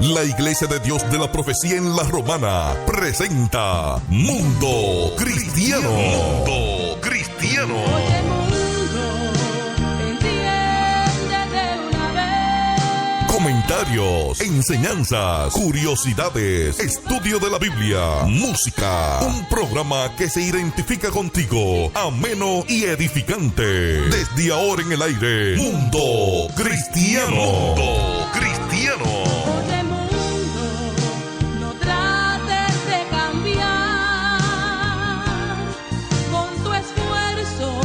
La Iglesia de Dios de la Profecía en La Romana presenta Mundo Cristiano. Mundo Cristiano. Oye, mundo, entiende de una vez. Comentarios, enseñanzas, curiosidades, estudio de la Biblia, música. Un programa que se identifica contigo, ameno y edificante. Desde ahora en el aire, Mundo Cristiano. Mundo Cristiano. Oye, mundo, no trates de cambiar con tu esfuerzo,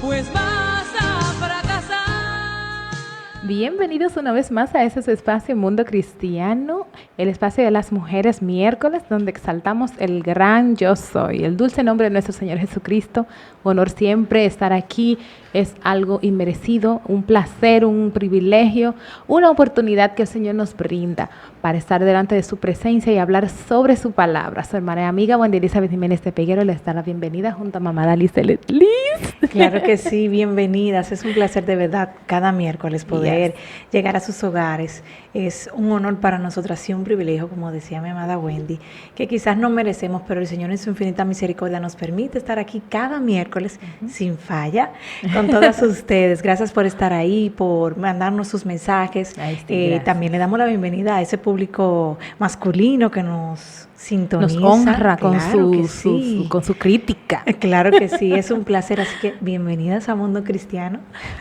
pues vas a fracasar. Bienvenidos una vez más a ese espacio Mundo Cristiano, el espacio de las mujeres miércoles, donde exaltamos el gran yo soy, el dulce nombre de nuestro Señor Jesucristo. Honor siempre estar aquí, es algo inmerecido, un placer, un privilegio, una oportunidad que el Señor nos brinda para estar delante de su presencia y hablar sobre su palabra. Su hermana y amiga Wendy Elizabeth Jiménez de Peguero les da la bienvenida junto a mamá Dalice Liz. Claro que sí, bienvenidas. Es un placer de verdad cada miércoles poder llegar a sus hogares. Es un honor para nosotras y un privilegio, como decía mi amada Wendy, que quizás no merecemos, pero el Señor en su infinita misericordia nos permite estar aquí cada miércoles sin falla con todas ustedes. Gracias por estar ahí, por mandarnos sus mensajes. También le damos la bienvenida a ese público masculino que nos sintoniza. Nos honra con, claro con su crítica. Claro que sí, es un placer. Así que bienvenidas a Mundo Cristiano.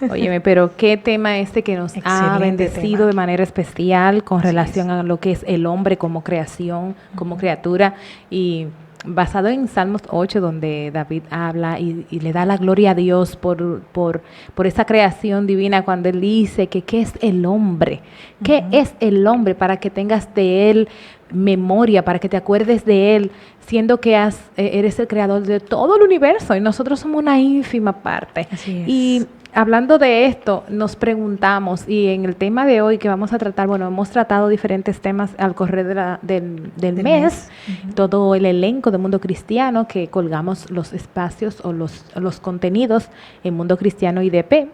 Óyeme, pero qué tema este que nos ha bendecido de manera especial con relación a lo que es el hombre como creación, como criatura, y basado en Salmos 8, donde David habla y le da la gloria a Dios por esa creación divina, cuando él dice que ¿qué es el hombre? ¿Qué es el hombre? Para que tengas de él memoria, para que te acuerdes de él, siendo que eres el creador de todo el universo y nosotros somos una ínfima parte. Así es. Y hablando de esto, nos preguntamos, y en el tema de hoy que vamos a tratar, bueno, hemos tratado diferentes temas al correr del mes, todo el elenco de Mundo Cristiano, que colgamos los espacios o los contenidos en Mundo Cristiano IDP.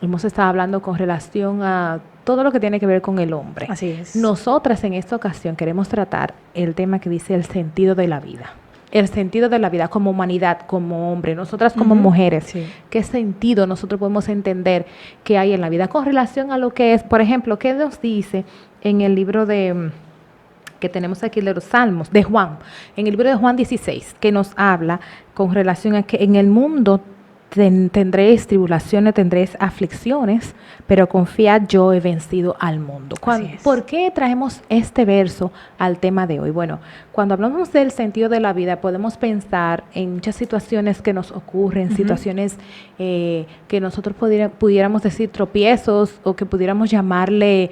Hemos estado hablando con relación a todo lo que tiene que ver con el hombre. Así es. Nosotras en esta ocasión queremos tratar el tema que dice el sentido de la vida. El sentido de la vida como humanidad, como hombre, nosotras como mujeres. Sí. ¿Qué sentido nosotros podemos entender que hay en la vida con relación a lo que es, por ejemplo, qué nos dice en el libro que tenemos aquí de los Salmos, de Juan, en el libro de Juan 16, que nos habla con relación a que en el mundo tendréis tribulaciones, tendréis aflicciones, pero confiad, yo he vencido al mundo. ¿Por qué traemos este verso al tema de hoy? Bueno, cuando hablamos del sentido de la vida, podemos pensar en muchas situaciones que nos ocurren, situaciones que nosotros pudiéramos decir tropiezos, o que pudiéramos llamarle.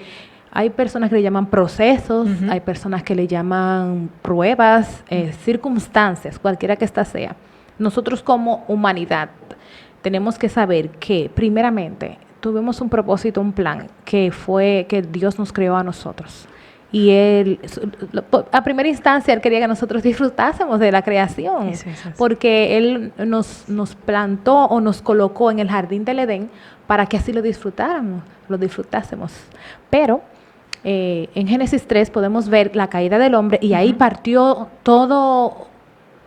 Hay personas que le llaman procesos, hay personas que le llaman pruebas, circunstancias, cualquiera que ésta sea. Nosotros como humanidad tenemos que saber que primeramente tuvimos un propósito, un plan, que fue que Dios nos creó a nosotros. Y Él, a primera instancia, Él quería que nosotros disfrutásemos de la creación, porque Él nos plantó o nos colocó en el jardín del Edén para que así lo disfrutásemos. Pero en Génesis 3 podemos ver la caída del hombre, y ahí partió todo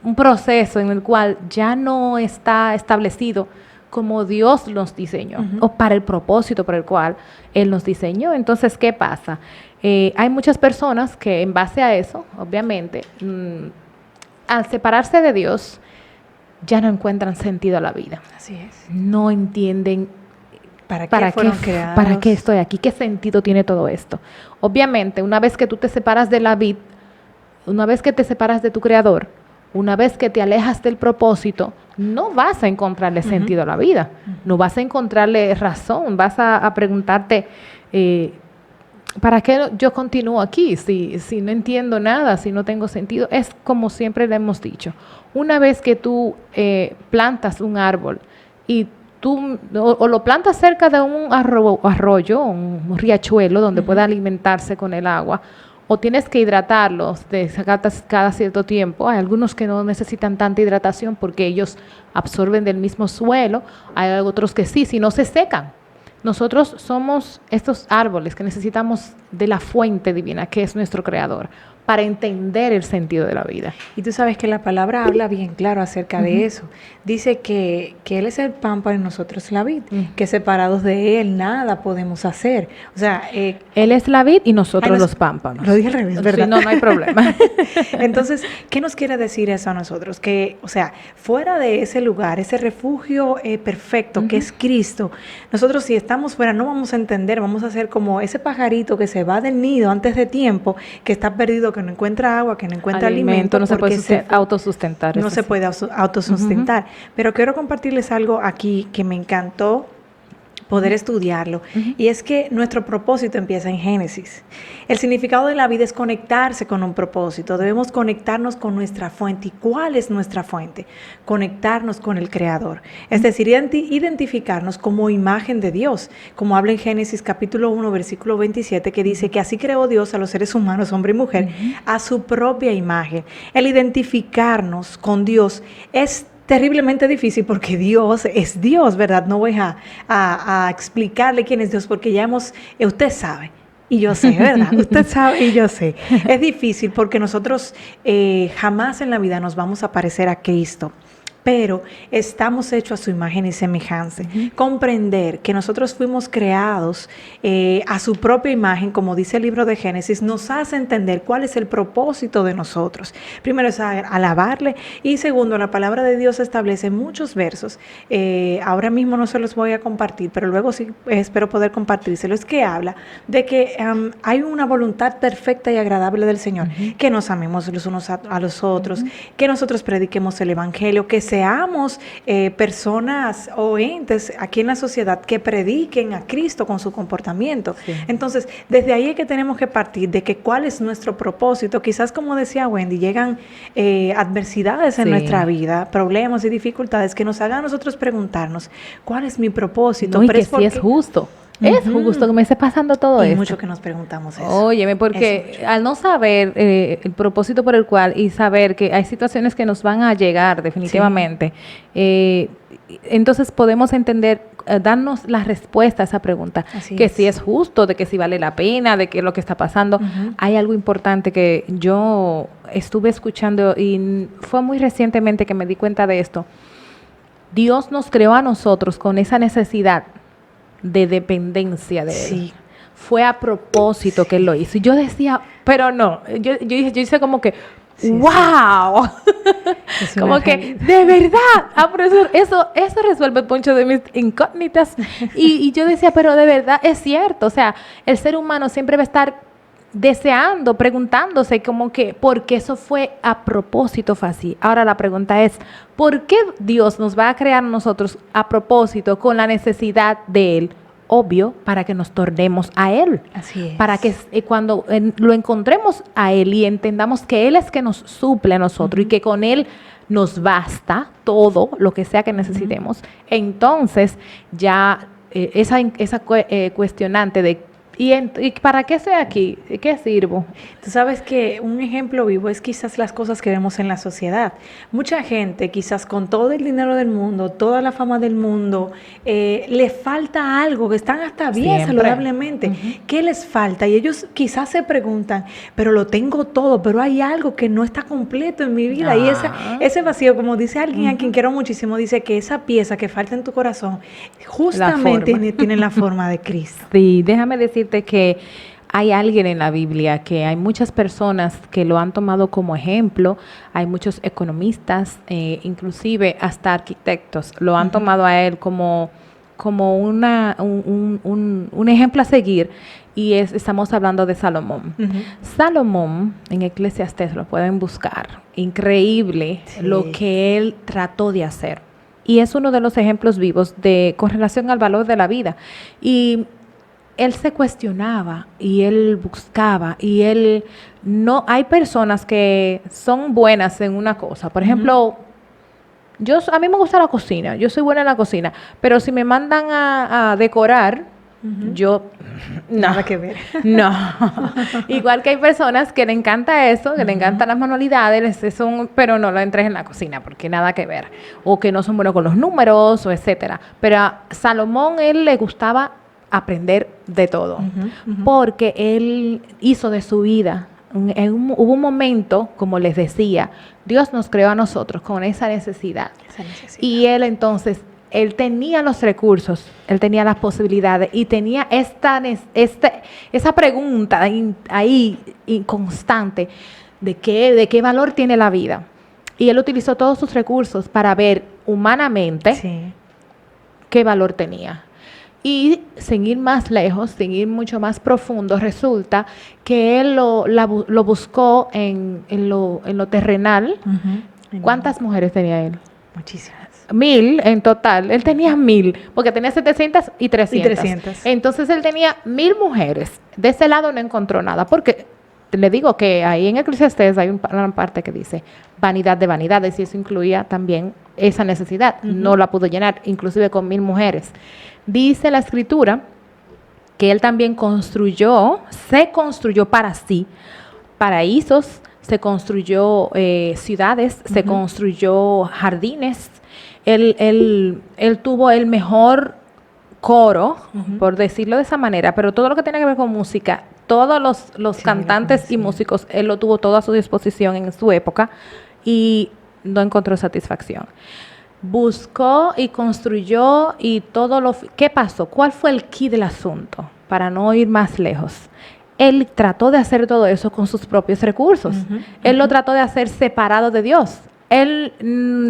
un proceso en el cual ya no está establecido como Dios nos diseñó, o para el propósito por el cual Él nos diseñó. Entonces, ¿qué pasa? Hay muchas personas que en base a eso, obviamente, al separarse de Dios, ya no encuentran sentido a la vida. Así es. No entienden ¿Para qué estoy aquí, qué sentido tiene todo esto. Obviamente, una vez que tú te separas de la vid, una vez que te separas de tu Creador, una vez que te alejas del propósito, no vas a encontrarle sentido a la vida, no vas a encontrarle razón, vas a preguntarte, ¿para qué yo continúo aquí? Si no entiendo nada, si no tengo sentido. Es como siempre le hemos dicho, una vez que tú plantas un árbol y tú o lo plantas cerca de un arroyo, un riachuelo donde pueda alimentarse con el agua, o tienes que hidratarlos cada cierto tiempo. Hay algunos que no necesitan tanta hidratación porque ellos absorben del mismo suelo. Hay otros que sí, si no se secan. nosotros somos estos árboles que necesitamos de la fuente divina, que es nuestro creador, para entender el sentido de la vida. Y tú sabes que la palabra habla bien claro acerca de eso. Dice que Él es el pámpano y nosotros la vid, que separados de Él nada podemos hacer. O sea, Él es la vid y nosotros los pámpanos. Lo dije al revés, ¿verdad? Sí, no hay problema. Entonces, ¿qué nos quiere decir eso a nosotros? Que, o sea, fuera de ese lugar, ese refugio perfecto que es Cristo, nosotros si estamos fuera no vamos a entender, vamos a ser como ese pajarito que se va del nido antes de tiempo, que está perdido, que no encuentra agua, que no encuentra alimento, no se puede autosustentar. No se puede autosustentar. Pero quiero compartirles algo aquí que me encantó poder estudiarlo, y es que nuestro propósito empieza en Génesis. El significado de la vida es conectarse con un propósito, debemos conectarnos con nuestra fuente. ¿Y cuál es nuestra fuente? Conectarnos con el Creador, es decir, identificarnos como imagen de Dios, como habla en Génesis capítulo 1, versículo 27, que dice que así creó Dios a los seres humanos, hombre y mujer, a su propia imagen. El identificarnos con Dios es terriblemente difícil porque Dios es Dios, ¿verdad? No voy a explicarle quién es Dios porque ya usted sabe y yo sé, ¿verdad? Usted sabe y yo sé. Es difícil porque nosotros jamás en la vida nos vamos a parecer a Cristo, pero estamos hechos a su imagen y semejanza. Comprender que nosotros fuimos creados a su propia imagen, como dice el libro de Génesis, nos hace entender cuál es el propósito de nosotros. Primero es alabarle, y segundo, la palabra de Dios establece muchos versos. Ahora mismo no se los voy a compartir, pero luego sí espero poder compartírselos, que habla de que hay una voluntad perfecta y agradable del Señor, que nos amemos los unos a los otros, que nosotros prediquemos el Evangelio, que seamos personas o entes aquí en la sociedad que prediquen a Cristo con su comportamiento. Sí. Entonces, desde ahí es que tenemos que partir de que cuál es nuestro propósito. Quizás, como decía Wendy, llegan adversidades en nuestra vida, problemas y dificultades que nos hagan a nosotros preguntarnos, ¿cuál es mi propósito? No, y que sí es justo. Es justo que me esté pasando todo esto. Y mucho que nos preguntamos eso. Óyeme, porque al no saber el propósito por el cual y saber que hay situaciones que nos van a llegar definitivamente, entonces podemos entender, darnos la respuesta a esa pregunta, que si es justo, de que si vale la pena, de qué es lo que está pasando. Hay algo importante que yo estuve escuchando y fue muy recientemente que me di cuenta de esto. Dios nos creó a nosotros con esa necesidad de dependencia de Él. Fue a propósito que Él lo hizo. Y yo decía, pero no, yo hice como que, ¡wow! Como que, de verdad, pero eso resuelve mucho de mis incógnitas. Y yo decía, pero de verdad es cierto. O sea, el ser humano siempre va a estar deseando, preguntándose como que, ¿por qué eso fue a propósito? Fue así. Ahora la pregunta es, ¿por qué Dios nos va a crear a nosotros a propósito con la necesidad de Él? Obvio, para que nos tornemos a Él. Así es. Para que cuando lo encontremos a Él y entendamos que Él es que nos suple a nosotros y que con Él nos basta todo lo que sea que necesitemos, entonces ya esa cuestionante de ¿y para qué estoy aquí? ¿Qué sirvo? Tú sabes que un ejemplo vivo es quizás las cosas que vemos en la sociedad. Mucha gente, quizás con todo el dinero del mundo, toda la fama del mundo, le falta algo, que están hasta bien saludablemente. ¿Qué les falta? Y ellos quizás se preguntan, pero lo tengo todo, pero hay algo que no está completo en mi vida. Y ese vacío, como dice alguien a quien quiero muchísimo, dice que esa pieza que falta en tu corazón justamente tiene la forma de Cristo. Sí, déjame decir que hay alguien en la Biblia, que hay muchas personas que lo han tomado como ejemplo, hay muchos economistas, inclusive hasta arquitectos, lo han tomado a él como un ejemplo a seguir, y estamos hablando de Salomón. Salomón, en Eclesiastés, lo pueden buscar, increíble lo que él trató de hacer, y es uno de los ejemplos vivos con relación al valor de la vida. Y él se cuestionaba y él buscaba y él no. Hay personas que son buenas en una cosa. Por ejemplo, a mí me gusta la cocina. Yo soy buena en la cocina. Pero si me mandan a decorar, yo nada que ver. No. Igual que hay personas que le encanta eso, que le encantan las manualidades, pero no lo entres en la cocina porque nada que ver. O que no son buenos con los números, o etcétera. Pero a Salomón, él le gustaba aprender de todo, Ujú, ujú. porque él hizo de su vida, hubo un momento, como les decía, Dios nos creó a nosotros con esa necesidad. Esa necesidad. Y él entonces, él tenía los recursos, él tenía las posibilidades y tenía esa pregunta ahí constante de qué valor tiene la vida. Y él utilizó todos sus recursos para ver humanamente Sí. qué valor tenía. Y sin ir más lejos, sin ir mucho más profundo, resulta que él lo buscó en lo terrenal. Ujú. ¿Cuántas mujeres tenía él? Muchísimas. 1000 en total. Él tenía 1000, porque tenía 700 y 300. Y 300. Entonces él tenía 1000 mujeres. De ese lado no encontró nada, porque le digo que ahí en Eclesiastés hay una parte que dice vanidad de vanidades, y eso incluía también esa necesidad. Ujú. No la pudo llenar, inclusive con 1000 mujeres. Dice la Escritura que él también se construyó para sí paraísos, se construyó ciudades, se Ujú. construyó jardines. Él tuvo el mejor coro, Ujú. por decirlo de esa manera, pero todo lo que tiene que ver con música, todos los Sí, cantantes sí. y músicos, él lo tuvo todo a su disposición en su época y no encontró satisfacción. Buscó y construyó y ¿Qué pasó? ¿Cuál fue el key del asunto? Para no ir más lejos. Él trató de hacer todo eso con sus propios recursos. Ujú, Él lo ujú. trató de hacer separado de Dios. Él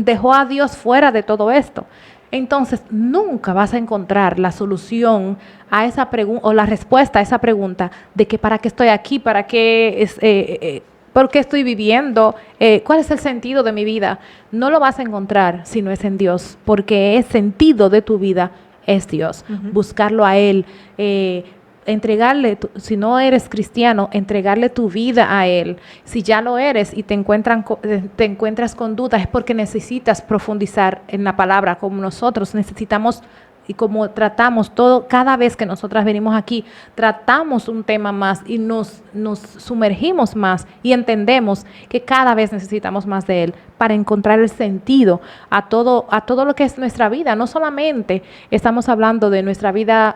dejó a Dios fuera de todo esto. Entonces, nunca vas a encontrar la solución a esa pregunta o la respuesta a esa pregunta de que para qué estoy aquí, por qué estoy viviendo, cuál es el sentido de mi vida. No lo vas a encontrar si no es en Dios, porque el sentido de tu vida es Dios. Ujú. Buscarlo a Él, entregarle, si no eres cristiano, entregarle tu vida a Él. Si ya lo eres y te encuentras con dudas, es porque necesitas profundizar en la palabra, como nosotros necesitamos y como tratamos todo, cada vez que nosotras venimos aquí, tratamos un tema más y nos sumergimos más y entendemos que cada vez necesitamos más de Él para encontrar el sentido a todo lo que es nuestra vida. No solamente estamos hablando de nuestra vida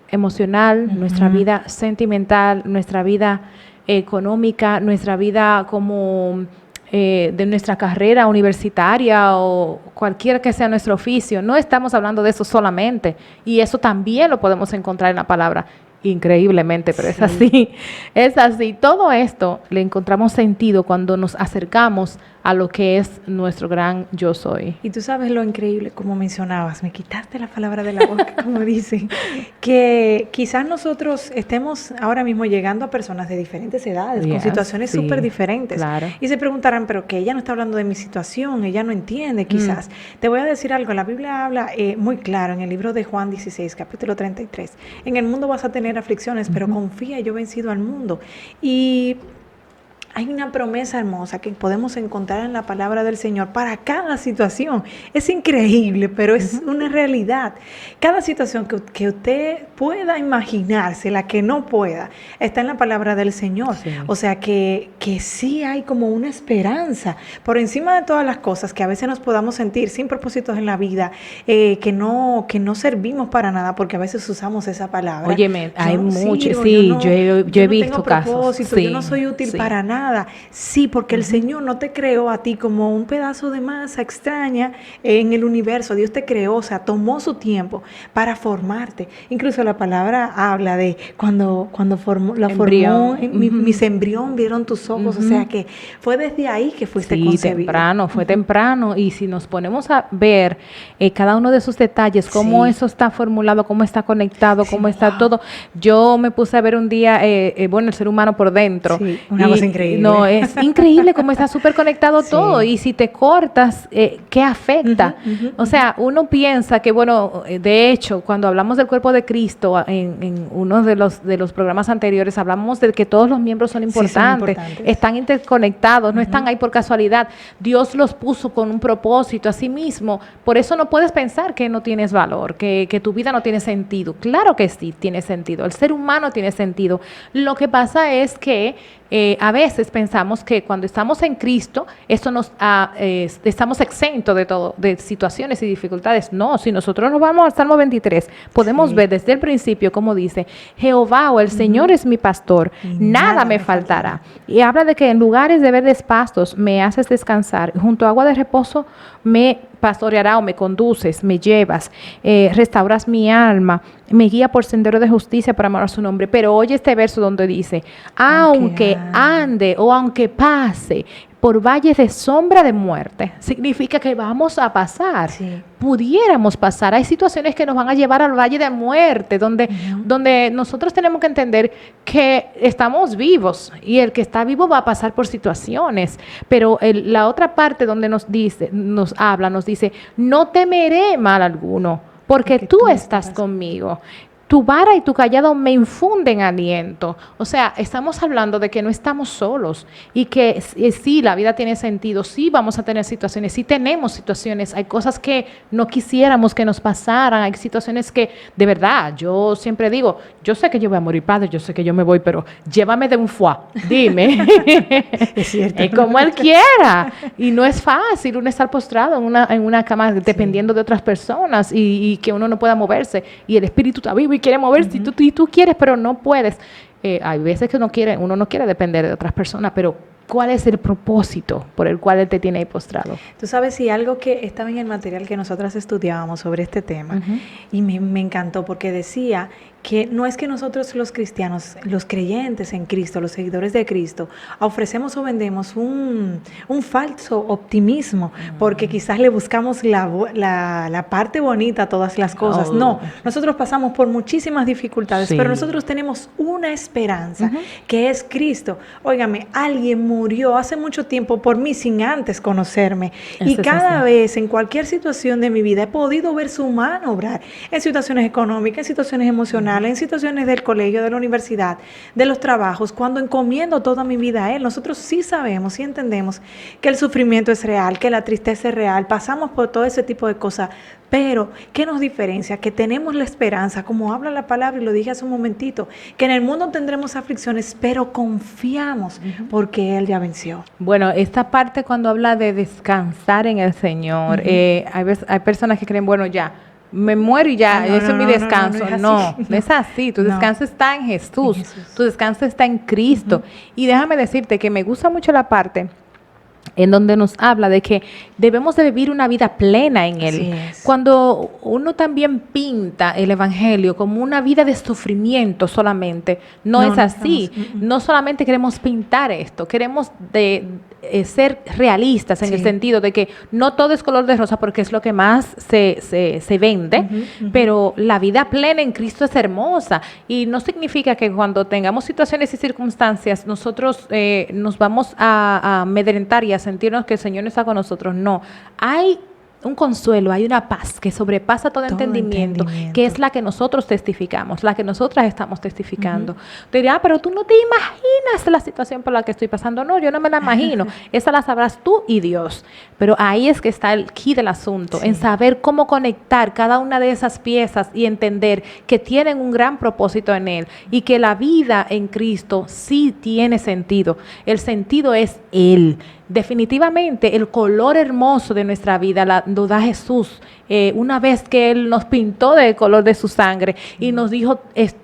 emocional, Ujú. nuestra vida sentimental, nuestra vida económica, nuestra vida como de nuestra carrera universitaria o cualquiera que sea nuestro oficio. No estamos hablando de eso solamente, y eso también lo podemos encontrar en la palabra, increíblemente, pero es Sí. así, es así. Todo esto le encontramos sentido cuando nos acercamos a lo que es nuestro gran yo soy. Y tú sabes lo increíble, como mencionabas, me quitaste la palabra de la boca, como dicen, que quizás nosotros estemos ahora mismo llegando a personas de diferentes edades, con Yes, situaciones sí, súper diferentes. claro. Y se preguntarán, pero que ella no está hablando de mi situación, ella no entiende quizás. Te voy a decir algo, la Biblia habla muy claro en el libro de Juan 16, capítulo 33. En el mundo vas a tener aflicciones, pero confía, yo he vencido al mundo. Y hay una promesa hermosa que podemos encontrar en la palabra del Señor para cada situación. Es increíble, pero es una realidad. Cada situación que usted pueda imaginarse, la que no pueda, está en la palabra del Señor. Sí. O sea que sí hay como una esperanza por encima de todas las cosas que a veces nos podamos sentir sin propósitos en la vida, que no servimos para nada, porque a veces usamos esa palabra. Óyeme, hay no mucho, sirvo, sí, no- yo he no tengo visto casos. propósito, Sí, yo no soy útil sí. para nada. Sí, porque el Señor no te creó a ti como un pedazo de masa extraña en el universo. Dios te creó, o sea, tomó su tiempo para formarte. Incluso la palabra habla de cuando formó, Embrión. mis embrión vieron tus ojos. O sea que fue desde ahí que fuiste Sí, concebido. temprano, fue temprano. Y si nos ponemos a ver cada uno de esos detalles, cómo Sí. eso está formulado, cómo está conectado, Sí, cómo está wow. todo. Yo me puse a ver un día, bueno, el ser humano por dentro. Sí, una cosa increíble. No, es increíble cómo está súper conectado Sí. todo. Y si te cortas, ¿qué afecta? Ujú, ujú, O sea, uno piensa que, bueno, de hecho, cuando hablamos del cuerpo de Cristo, en uno de los programas anteriores, hablamos de que todos los miembros son Sí, son importantes, importantes. están interconectados, no están ahí por casualidad. Dios los puso con un propósito a sí mismo. Por eso no puedes pensar que no tienes valor, que tu vida no tiene sentido. Claro que sí tiene sentido. El ser humano tiene sentido. Lo que pasa es que A veces pensamos que cuando estamos en Cristo, esto estamos exentos de todo, de situaciones y dificultades. No, si nosotros nos vamos al Salmo 23, podemos ver desde el principio como dice, Jehová o el Señor es mi pastor, nada me faltará. Y habla de que en lugares de verdes pastos me haces descansar, junto a agua de reposo me pastoreará o me conduces, me llevas, restauras mi alma, me guía por sendero de justicia para amar a su nombre. Pero oye este verso donde dice, aunque ande o aunque pase por valles de sombra de muerte, significa que vamos a pasar, pudiéramos pasar. Hay situaciones que nos van a llevar al valle de muerte, donde nosotros tenemos que entender que estamos vivos y el que está vivo va a pasar por situaciones, pero la otra parte donde nos dice, nos dice, no temeré mal alguno, porque tú estás conmigo. Tu vara y tu callado me infunden aliento. O sea, estamos hablando de que no estamos solos y que sí, la vida tiene sentido, sí vamos a tener situaciones, sí tenemos situaciones, hay cosas que no quisiéramos que nos pasaran, hay situaciones que, de verdad, yo siempre digo, yo sé que yo voy a morir, Padre, yo sé que yo me voy, pero llévame de un foie, dime. Es cierto. Como Él quiera. Y no es fácil uno estar postrado en una cama dependiendo de otras personas y que uno no pueda moverse y el espíritu está vivo y quiere moverse y tú quieres, pero no puedes. Hay veces que uno no quiere depender de otras personas, pero ¿cuál es el propósito por el cual Él te tiene ahí postrado? Tú sabes, si algo que estaba en el material que nosotras estudiábamos sobre este tema, y me encantó porque decía que no es que nosotros los cristianos, los creyentes en Cristo, los seguidores de Cristo, ofrecemos o vendemos un falso optimismo, porque quizás le buscamos la parte bonita a todas las cosas. No, nosotros pasamos por muchísimas dificultades, pero nosotros tenemos una esperanza, que es Cristo. Óigame, alguien murió hace mucho tiempo por mí sin antes conocerme, y cada vez, en cualquier situación de mi vida, he podido ver su mano obrar, en situaciones económicas, en situaciones emocionales, en situaciones del colegio, de la universidad, de los trabajos. Cuando encomiendo toda mi vida a Él, nosotros sí sabemos, sí entendemos que el sufrimiento es real, que la tristeza es real, pasamos por todo ese tipo de cosas, pero ¿qué nos diferencia? Que tenemos la esperanza, como habla la palabra, y lo dije hace un momentito, que en el mundo tendremos aflicciones, pero confiamos porque Él ya venció. Bueno, esta parte cuando habla de descansar en el Señor, hay personas que creen, bueno, ya, me muero y ya, eso es mi descanso. No es así. Tu descanso está en Jesús. Tu descanso está en Cristo. Y déjame decirte que me gusta mucho la parte en donde nos habla de que debemos de vivir una vida plena en Él. Cuando uno también pinta el Evangelio como una vida de sufrimiento solamente, no es así. No solamente queremos pintar esto, queremos ser realistas en el sentido de que no todo es color de rosa, porque es lo que más se vende, pero la vida plena en Cristo es hermosa, y no significa que cuando tengamos situaciones y circunstancias nosotros nos vamos a amedrentar y a sentirnos que el Señor no está con nosotros. No, hay un consuelo, hay una paz que sobrepasa todo entendimiento, que es la que nosotros testificamos, la que nosotras estamos testificando. Te dirá, pero tú no te imaginas la situación por la que estoy pasando. No, yo no me la imagino. Esa la sabrás tú y Dios. Pero ahí es que está el key del asunto, en saber cómo conectar cada una de esas piezas y entender que tienen un gran propósito en Él y que la vida en Cristo sí tiene sentido. El sentido es Él. Definitivamente el color hermoso de nuestra vida lo da Jesús, una vez que Él nos pintó del color de su sangre y nos dijo,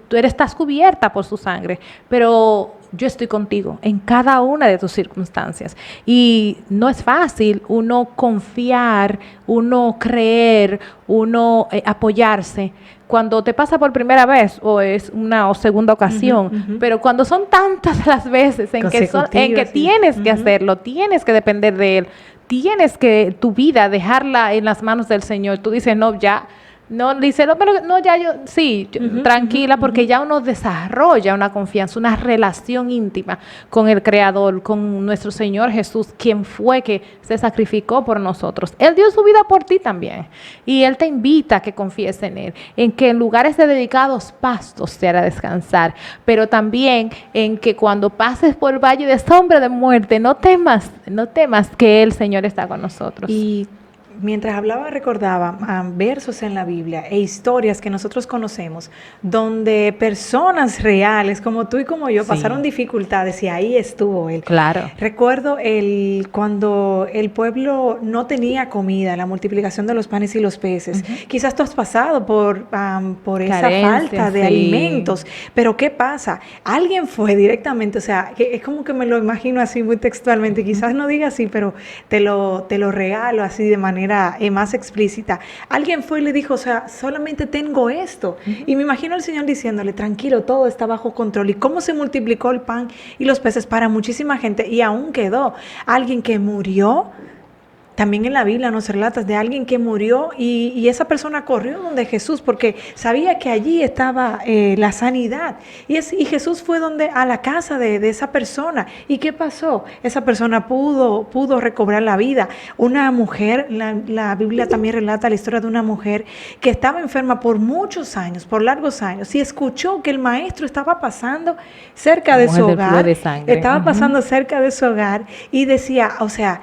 tú estás cubierta por su sangre, pero yo estoy contigo en cada una de tus circunstancias. Y no es fácil uno confiar, uno creer, uno apoyarse cuando te pasa por primera vez o es una o segunda ocasión, pero cuando son tantas las veces en que tienes que hacerlo, tienes que depender de Él, tienes que tu vida dejarla en las manos del Señor. Tú dices, no, ya, no, dice, no, pero no, ya yo, sí, tranquila, porque ya uno desarrolla una confianza, una relación íntima con el Creador, con nuestro Señor Jesús, quien fue que se sacrificó por nosotros. Él dio su vida por ti también, y Él te invita a que confíes en Él, en que en lugares de dedicados pastos te hará descansar, pero también en que cuando pases por el valle de sombra de muerte, no temas que el Señor está con nosotros. Y mientras hablaba recordaba versos en la Biblia e historias que nosotros conocemos donde personas reales como tú y como yo Sí. pasaron dificultades y ahí estuvo Él. Claro. Recuerdo cuando el pueblo no tenía comida, la multiplicación de los panes y los peces. Quizás tú has pasado por esa Carencia, falta de sí. alimentos, pero ¿qué pasa? Alguien fue directamente, o sea, que es como que me lo imagino así muy textualmente, quizás no diga así, pero te lo regalo así de manera más explícita. Alguien fue y le dijo, o sea, solamente tengo esto. Y me imagino al Señor diciéndole, tranquilo, todo está bajo control. Y cómo se multiplicó el pan y los peces para muchísima gente. Y aún quedó alguien que murió. También en la Biblia nos relatas de alguien que murió y esa persona corrió donde Jesús porque sabía que allí estaba la sanidad. Y Jesús fue a la casa de esa persona. ¿Y qué pasó? Esa persona pudo recobrar la vida. Una mujer, la Biblia también relata la historia de una mujer que estaba enferma por muchos años, por largos años, y escuchó que el maestro estaba pasando cerca de su Mujer del flujo hogar. de sangre. Estaba pasando cerca de su hogar y decía, o sea,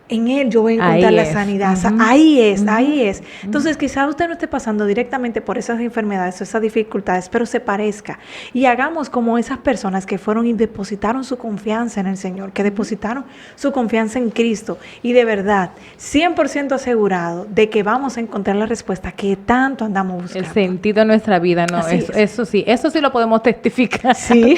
en Él yo voy a encontrar Ahí la es. sanidad. Ahí es. Entonces, quizás usted no esté pasando directamente por esas enfermedades o esas dificultades, pero se parezca. Y hagamos como esas personas que fueron y depositaron su confianza en el Señor, que depositaron su confianza en Cristo. Y de verdad, 100% asegurado de que vamos a encontrar la respuesta que tanto andamos buscando. El sentido de nuestra vida, ¿no? Así Eso sí lo podemos testificar. Sí.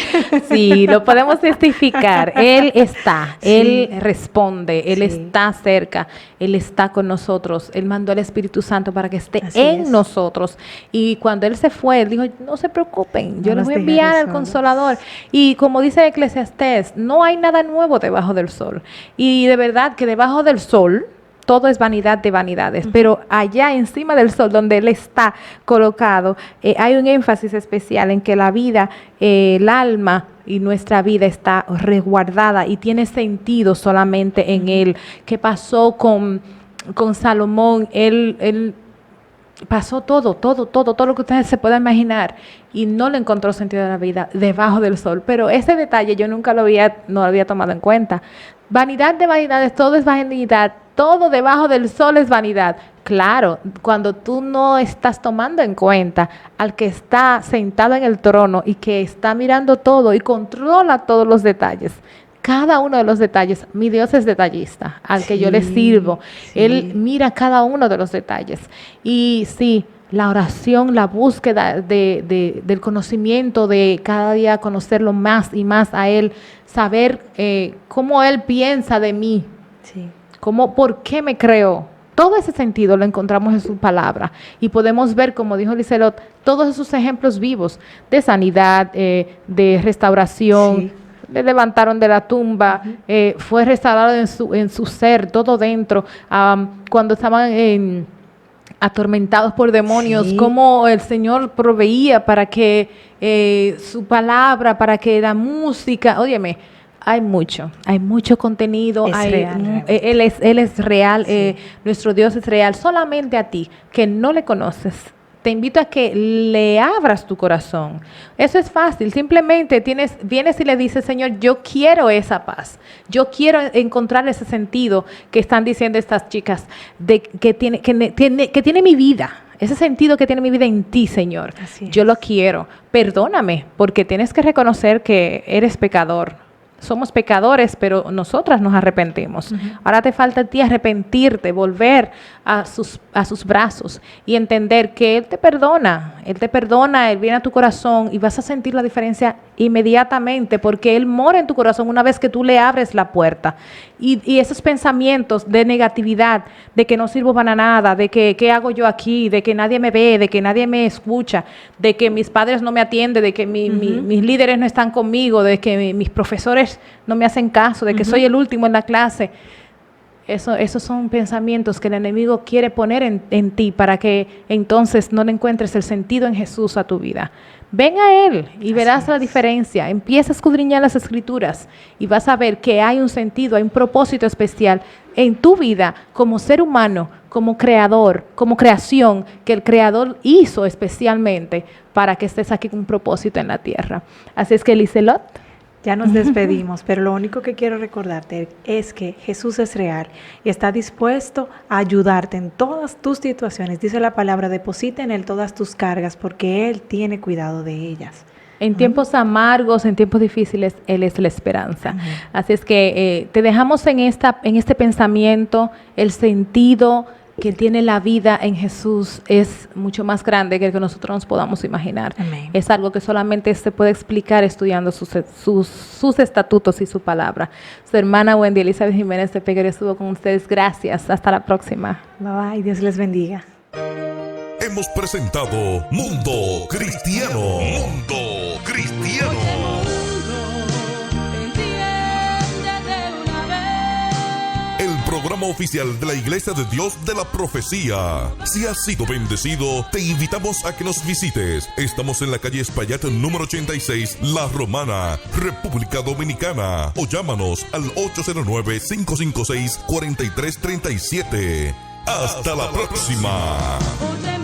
Sí, lo podemos testificar. Él está, Sí. Él responde, Él Sí. está cerca, Él está con nosotros. Él mandó al Espíritu Santo para que esté Así en es. nosotros. Y cuando Él se fue, Él dijo, no se preocupen, yo No les los voy a dejaré enviar al solos. Consolador. Y como dice Eclesiastés, no hay nada nuevo debajo del sol. Y de verdad que debajo del sol todo es vanidad de vanidades, pero allá encima del sol, donde Él está colocado, hay un énfasis especial en que la vida, el alma y nuestra vida está resguardada y tiene sentido solamente en Él. ¿Qué pasó con Salomón? Él pasó todo lo que ustedes se puedan imaginar y no le encontró sentido a la vida debajo del sol. Pero ese detalle yo nunca no lo había tomado en cuenta. Vanidad de vanidades, todo es vanidad, todo debajo del sol es vanidad. Claro, cuando tú no estás tomando en cuenta al que está sentado en el trono y que está mirando todo y controla todos los detalles. Cada uno de los detalles, mi Dios es detallista, al que yo le sirvo. Sí. Él mira cada uno de los detalles. Y sí, la oración, la búsqueda del conocimiento, de cada día conocerlo más y más a Él, saber cómo Él piensa de mí, Sí. por qué me creó. Todo ese sentido lo encontramos en su palabra y podemos ver, como dijo Liselot, todos esos ejemplos vivos de sanidad, de restauración. Sí. Le levantaron de la tumba, fue restaurado en su ser, todo dentro. Cuando estaban atormentados por demonios, Sí. cómo el Señor proveía para que su palabra, para que la música, óyeme, hay mucho contenido. Es real, realmente. Él es real, Sí. nuestro Dios es real. Solamente a ti, que no le conoces, te invito a que le abras tu corazón. Eso es fácil. Simplemente vienes y le dices, Señor, yo quiero esa paz. Yo quiero encontrar ese sentido que están diciendo estas chicas, que tiene mi vida. Ese sentido que tiene mi vida en ti, Señor. Así Yo es. lo quiero. Perdóname, porque tienes que reconocer que eres pecador. Somos pecadores, pero nosotras nos arrepentimos. Ahora te falta a ti arrepentirte, volver a sus brazos y entender que Él te perdona, Él viene a tu corazón y vas a sentir la diferencia inmediatamente porque Él mora en tu corazón una vez que tú le abres la puerta. Y esos pensamientos de negatividad, de que no sirvo para nada, de que qué hago yo aquí, de que nadie me ve, de que nadie me escucha, de que mis padres no me atienden, de que mis líderes no están conmigo, de que mis profesores no me hacen caso, de que soy el último en la clase. Esos son pensamientos que el enemigo quiere poner en ti para que entonces no le encuentres el sentido en Jesús a tu vida. Ven a Él y verás la diferencia. Empieza a escudriñar las Escrituras y vas a ver que hay un sentido, hay un propósito especial en tu vida como ser humano, como creador, como creación que el Creador hizo especialmente para que estés aquí con un propósito en la tierra. Así es que, Liselot. Ya nos despedimos, pero lo único que quiero recordarte es que Jesús es real y está dispuesto a ayudarte en todas tus situaciones. Dice la palabra, deposita en Él todas tus cargas porque Él tiene cuidado de ellas. En tiempos amargos, en tiempos difíciles, Él es la esperanza. Amén. Así es que te dejamos en este pensamiento, el sentido que tiene la vida en Jesús es mucho más grande que el que nosotros nos podamos imaginar. Amén. Es algo que solamente se puede explicar estudiando sus estatutos y su palabra. Su hermana Wendy Elizabeth Jiménez de Peguero estuvo con ustedes. Gracias. Hasta la próxima. Bye bye, Dios les bendiga. Hemos presentado Mundo Cristiano. Mundo Cristiano. Enciéndete una vez. El programa oficial de la Iglesia de Dios de la Profecía. Si has sido bendecido, te invitamos a que nos visites. Estamos en la calle Espaillat, número 86, La Romana, República Dominicana. O llámanos al 809-556-4337. Hasta la próxima. Oye,